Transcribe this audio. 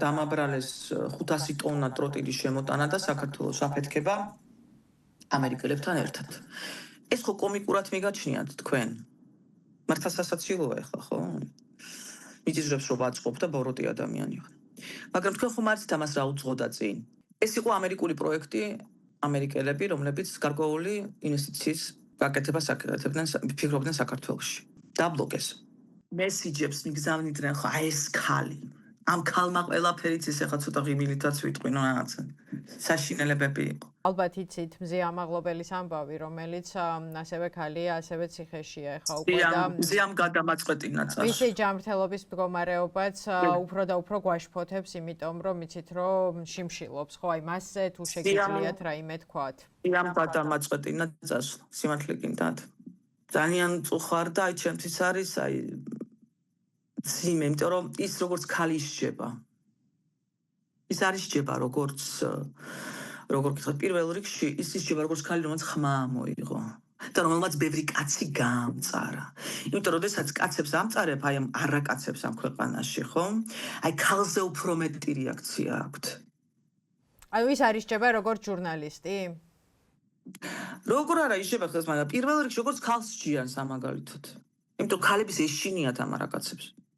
დამაბრალეს 500 ტონა ტროტილის შემოტანა და საქართველოს აფეთქება ამერიკელებთან ერთად. ეს ხო კომიკურად მიგაჩნიათ თქვენ? მართლა სასაცილოა ეხლა, ხო? მიწისძვრებს რომ აწყობ და ბოროტი ადამიანი ვარ. მაგრამ თქვენ ხომ არც ამას რა უძღოდა წინ? ეს იყო ამერიკული პროექტი, ამერიკელები, რომლებიც გარკვეული ინვესტიციის გაკეთებას აკეთებდნენ, ფიქრობდნენ საქართველოში. დაბლოკეს. მესიჯებს მიგზავნიდნენ ხო აი ეს ქალი. ამ ქალმა ყველაფერიც ის ახლა ცოტა ღიმილითაც ვიტყვინო რაღაცა. საშინელებები იყო. ალბათ იცით მზე ამაღლობელის ამბავი, რომელიც ასევე ქალია, ასევე ციხეშია ეხა უკვე და მზეამ გადამაწყვეტინა წას. მისი ჯანმრთელობის მდგომარეობაც უფრო და უფრო გვაშფოთებს, იმიტომ რომ იცით რომ შიმშილობს, ხო, აი მასზე თუ შეგიძლიათ რაიმე თქვათ. მზეამ გადამაწყვეტინა წასვლა, სიმართლე გინდათ. ძალიან წუხარ და აი ჩემთვის არის აი ძიმე, იმიტომ რომ ის როგორც ქალი ისჯება. ის არის სჯება როგორც გითხოთ პირველ რიგში ის ისჯება როგორც ქალი რომელსაც ხმა მოიღო და რომელმაც ბევრი კაცი გაამწარა. იმიტომ რომ შესაძ კაცებს ამწარებ აი ამ არაკაცებს ამ ქვეყანაში, ხო? აი ქალზე უფრო მეტი რეაქცია აქვთ. აი ის არის სჯება როგორც ჟურნალისტი? როგორ არა ისჯება ხეს, მაგრამ პირველ რიგში როგორც ქალს სჯიან სამაგალითოდ. იმიტომ ქალებს ეშინიათ ამ არაკაცებს.